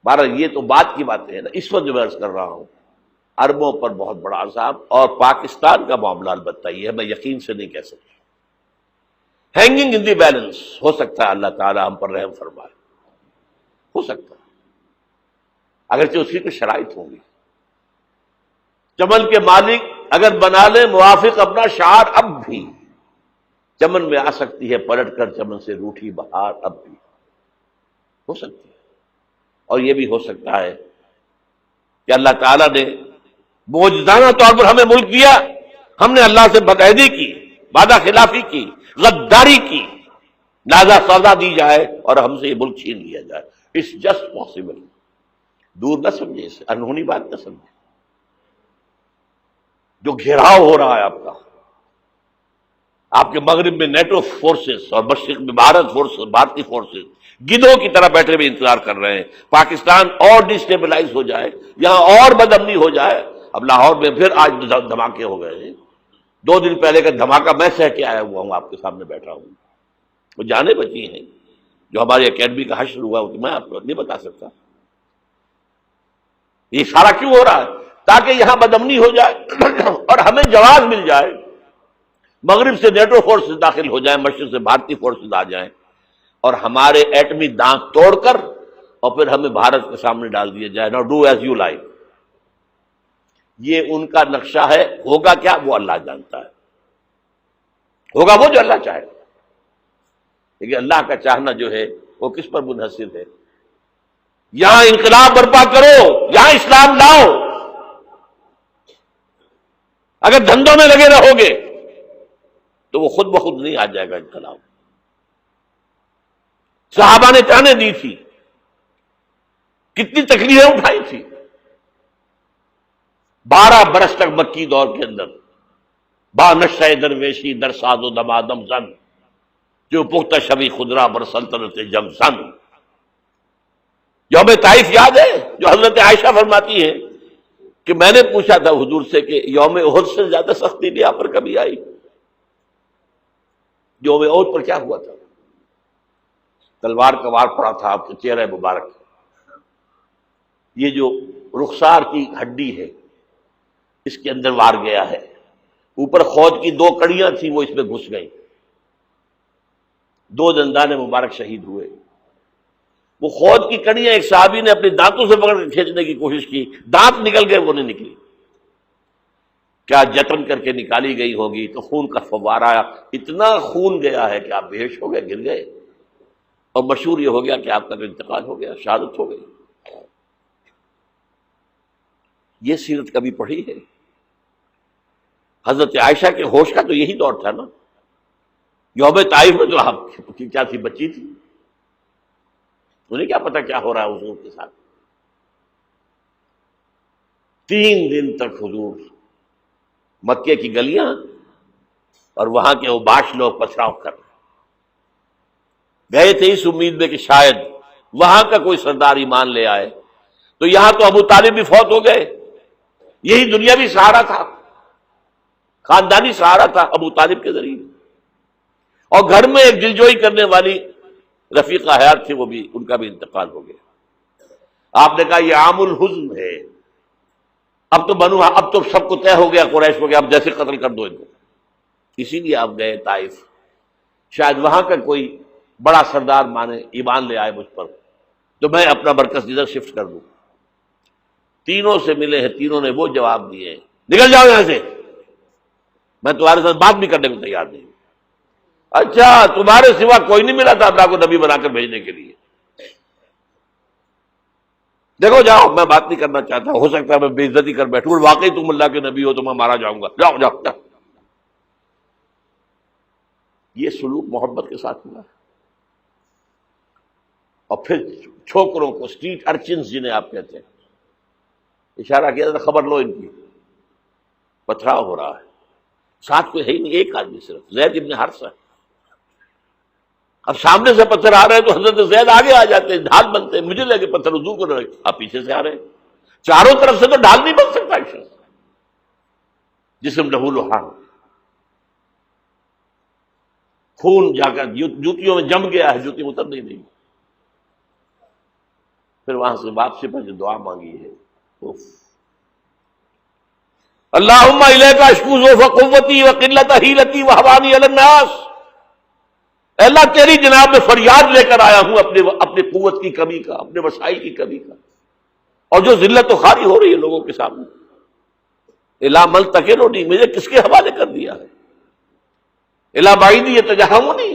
بہرحال یہ تو بعد کی باتیں ہیں نا، اس وقت جو میں عرض کر رہا ہوں عربوں پر بہت بڑا عذاب، اور پاکستان کا معاملہ البتہ یہ ہے، میں یقین سے نہیں کہہ سکتا، ہینگنگ ان دی بیلنس، ہو سکتا ہے اللہ تعالی ہم پر رحم فرمائے، ہو سکتا ہے، اگرچہ اس کی کچھ شرائط ہوں گی۔ چمن کے مالک اگر بنا لے موافق اپنا شعار، اب بھی چمن میں آ سکتی ہے پلٹ کر چمن سے روٹھی بہار، اب بھی ہو سکتی ہے۔ اور یہ بھی ہو سکتا ہے کہ اللہ تعالیٰ نے معجزانہ طور پر ہمیں ملک دیا، ہم نے اللہ سے بدعہدی کی، وعدہ خلافی کی، غداری کی، لہذا سزا دی جائے اور ہم سے یہ ملک چھین لیا جائے۔ اٹس جسٹ پاسبل، دور نہ سمجھے، اسے انہونی بات نہ سمجھے۔ جو گھیراؤ ہو رہا ہے آپ کا، آپ کے مغرب میں نیٹو فورسز اور مشرق میں بھارتی فورسز گدھوں کی طرح بیٹھے ہوئے انتظار کر رہے ہیں پاکستان اور ڈسٹیبلائز ہو جائے، یہاں اور بدامنی ہو جائے۔ اب لاہور میں پھر آج دھماکے ہو گئے ہیں، 2 دن پہلے کا دھماکہ میں سہ کے آیا ہوا ہوں، آپ کے سامنے بیٹھا ہوں، وہ جانیں بچی ہیں، جو ہماری اکیڈمی کا حشر ہوا وہ میں آپ کو نہیں بتا سکتا۔ یہ سارا کیوں ہو رہا ہے؟ تاکہ یہاں بدامنی ہو جائے اور ہمیں جواز مل جائے، مغرب سے نیٹو فورسز داخل ہو جائیں، مشرق سے بھارتی فورسز آ جائیں اور ہمارے ایٹمی دانت توڑ کر اور پھر ہمیں بھارت کے سامنے ڈال دیا جائے، نو ڈو ایز یو لائک۔ یہ ان کا نقشہ ہے، ہوگا کیا وہ اللہ جانتا ہے، ہوگا وہ جو اللہ چاہے، لیکن اللہ کا چاہنا جو ہے وہ کس پر منحصر ہے؟ یہاں انقلاب برپا کرو، یہاں اسلام لاؤ، اگر دھندوں میں لگے رہو گے تو وہ خود بخود نہیں آ جائے گا انقلاب۔ صحابہ نے جانیں دی تھی، کتنی تکلیفیں اٹھائی تھی، 12 برس تک مکی دور کے اندر با نشہ درویشی در ساز و دمادم زن، جو پختہ شبی خدرا بر سلطنت جم سن۔ یوم طائف یاد ہے جو حضرت عائشہ فرماتی ہے کہ میں نے پوچھا تھا حضور سے کہ یوم احد سے زیادہ سختی نہیں آپ پر کبھی آئی؟ یوم احد پر کیا ہوا تھا؟ تلوار کا وار پڑا تھا آپ کے چہرہ مبارک، یہ جو رخسار کی ہڈی ہے اس کے اندر وار گیا ہے، اوپر خود کی 2 کڑیاں تھیں وہ اس میں گھس گئیں، 2 دندان مبارک شہید ہوئے۔ وہ خود کی کڑیاں ایک صحابی نے اپنے دانتوں سے پکڑ کر کھینچنے کی کوشش کی، دانت نکل گئے، وہ نہیں نکلی، کیا جتن کر کے نکالی گئی ہوگی تو خون کا فوارہ، اتنا خون گیا ہے کہ آپ بے ہوش ہو گئے، گر گئے، اور مشہور یہ ہو گیا کہ آپ کا تو انتقال ہو گیا، شہادت ہو گئی۔ یہ سیرت کبھی پڑھی ہے؟ حضرت عائشہ کے ہوش کا تو یہی دور تھا نا، یوم طائف میں جو آپ کی کیا تھی، بچی تھی، انہیں کیا پتا کیا ہو رہا ہے حضور کے ساتھ۔ 3 دن تک حضور مکے کی گلیاں اور وہاں کے اوباش لوگ پتھراؤ کر گئے تھے اس امید میں کہ شاید وہاں کا کوئی سردار ایمان لے آئے، تو یہاں تو ابو طالب بھی فوت ہو گئے، یہی دنیاوی سہارا تھا، خاندانی سہارا تھا ابو طالب کے ذریعے، اور گھر میں ایک دلجوئی کرنے والی رفیقہ حیات تھی، وہ بھی، ان کا بھی انتقال ہو گیا۔ آپ نے کہا یہ عام الحزن ہے، اب تو سب کو طے ہو گیا قریش کو کہ اب جیسے قتل کر دو ان کو، اسی لیے آپ گئے طائف، شاید وہاں کا کوئی بڑا سردار مانے ایمان لے آئے مجھ پر تو میں اپنا مرکز ادھر شفٹ کر دوں۔ تینوں سے ملے ہیں، تینوں نے وہ جواب دیے، نکل جاؤ یہاں سے، میں تمہارے ساتھ بات بھی کرنے کو تیار نہیں۔ اچھا تمہارے سوا کوئی نہیں ملا تھا اللہ کو نبی بنا کر بھیجنے کے لیے؟ دیکھو جاؤ، میں بات نہیں کرنا چاہتا، ہو سکتا ہے میں بے عزتی کر بیٹھوں، اور واقعی تم اللہ کے نبی ہو تو میں مارا جاؤں گا، جاؤ جاؤ جاؤ۔ یہ سلوک محبت کے ساتھ ہوا ہے۔ اور پھر چھوکروں کو، اسٹریٹ ارچنز جنہیں آپ کہتے ہیں، اشارہ کیا تھا خبر لو ان کی، پتھراؤ ہو رہا ہے، ساتھ کوئی ہے ہی نہیں، ایک آدمی صرف زید ابن حارثہ۔ اب سامنے سے پتھر آ رہے ہیں تو حضرت زید آگے آ جاتے ہیں، ڈھال بنتے ہیں، مجھے لگے پتھر حضور کو لگے، آپ پیچھے سے آ رہے ہیں، چاروں طرف سے تو ڈھال نہیں بن سکتا ایک شخص، جسم لہو لہان، خون جا کر جوتیوں میں جم گیا ہے، جوتی اتر نہیں رہی۔ پھر وہاں سے واپسی پر جو دعا مانگی ہے، اوف، اللہم الیک اشکو ضعف قوتی وقلت حیلتی وہوانی علی الناس، اے اللہ تیری جناب میں فریاد لے کر آیا ہوں اپنے قوت کی کمی کا، اپنے وسائل کی کمی کا، اور جو ذلت و خواری ہو رہی ہے لوگوں کے سامنے، الا ملتکلنی، مجھے کس کے حوالے کر دیا ہے، الا بعیدی یتجہمنی،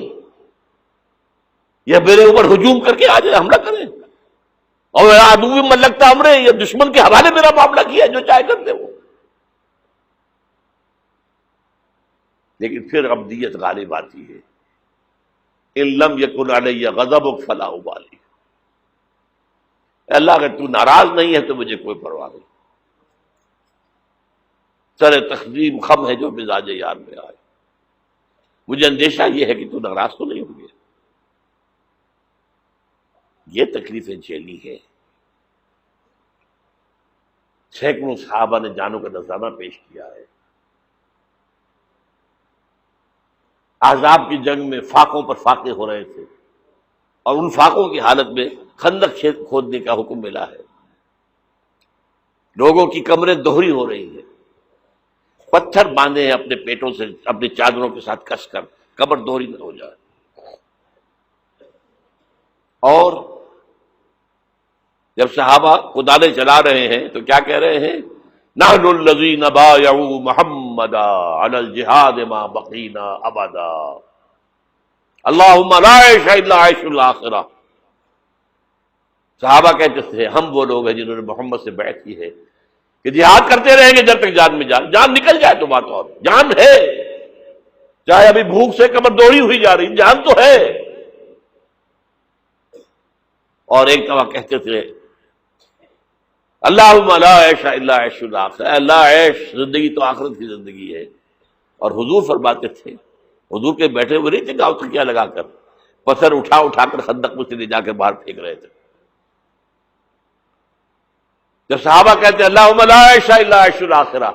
یہ میرے اوپر ہجوم کر کے آ جائے، حملہ کریں، اور عدو من لگتا امرے، یہ دشمن کے حوالے میرا معاملہ کیا، جو چاہے کر دے وہ۔ لیکن پھر ابدیت غالب آتی ہے، ان لم یکن علی غضبک فلا ابالی، اللہ اگر تو ناراض نہیں ہے تو مجھے کوئی پرواہ نہیں، سر تقدیم خم ہے جو مزاج یار میں آئے، مجھے اندیشہ یہ ہے کہ تو ناراض تو نہیں ہو گیا۔ یہ تکلیفیں جھیلی ہے، سینکڑوں صحابہ نے جانوں کا نذرانہ پیش کیا ہے، احزاب کی جنگ میں فاقوں پر فاقے ہو رہے تھے، اور ان فاقوں کی حالت میں خندق کھودنے کا حکم ملا ہے، لوگوں کی کمریں دوہری ہو رہی ہیں، پتھر باندھے ہیں اپنے پیٹوں سے، اپنی چادروں کے ساتھ کس کر کمر دوہری نہ ہو جائے، اور جب صحابہ کدالیں چلا رہے ہیں تو کیا کہہ رہے ہیں؟ نحن الذین بایعوا محمدا علی الجہاد ما بقینا ابدا، اللہم لا عیش الا عیش الاخرہ۔ صحابہ کہتے تھے ہم وہ لوگ ہیں جنہوں نے محمد سے بیعت کی ہے کہ جہاد کرتے رہیں گے جب تک جان میں جان نکل جائے تو بات، اور جان ہے، چاہے ابھی بھوک سے کمر دوڑی ہوئی جا رہی، جان تو ہے۔ اور ایک دفعہ کہتے تھے اللہم لا عیش الا عیش الاخرہ، اللہ عیش زندگی تو آخرت کی زندگی ہے۔ اور حضور فرماتے تھے، حضور کے بیٹھے ہوئے نہیں تھے گاؤں تکیہ لگا کر، پتھر اٹھا اٹھا کر خندق میں سے لے جا کے باہر پھینک رہے تھے۔ جب صحابہ کہتے ہیں اللہم لا عیش الا عیش الاخرہ،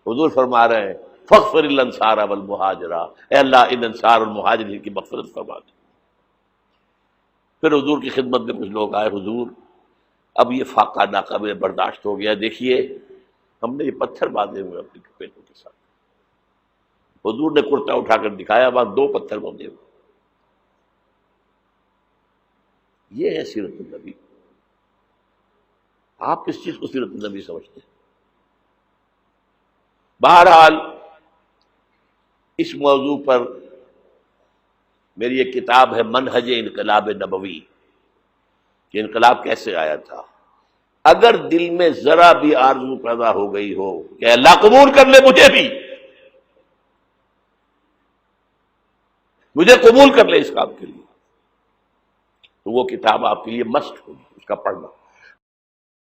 حضور فرما رہے ہیں فاغفر الانصار والمہاجرہ، اے اللہ ان انصار اور مہاجرین کی مغفرت فرما دے۔ پھر حضور کی خدمت میں کچھ لوگ آئے، حضور اب یہ فاقہ ناقابل برداشت ہو گیا، دیکھیے ہم نے یہ پتھر باندھے ہوئے اپنے پیٹوں کے ساتھ۔ حضور نے کرتا اٹھا کر دکھایا، وہاں 2 پتھر باندھے ہوئے۔ یہ ہے سیرت النبی۔ آپ کس چیز کو سیرت النبی سمجھتے ہیں؟ بہرحال اس موضوع پر میری ایک کتاب ہے منہج انقلاب نبوی، کہ انقلاب کیسے آیا تھا۔ اگر دل میں ذرا بھی آرزو پیدا ہو گئی ہو کہ اللہ قبول کر لے مجھے بھی، مجھے قبول کر لے اس کام کے لیے، تو وہ کتاب آپ کے لیے مسٹ ہوگی، اس کا پڑھنا۔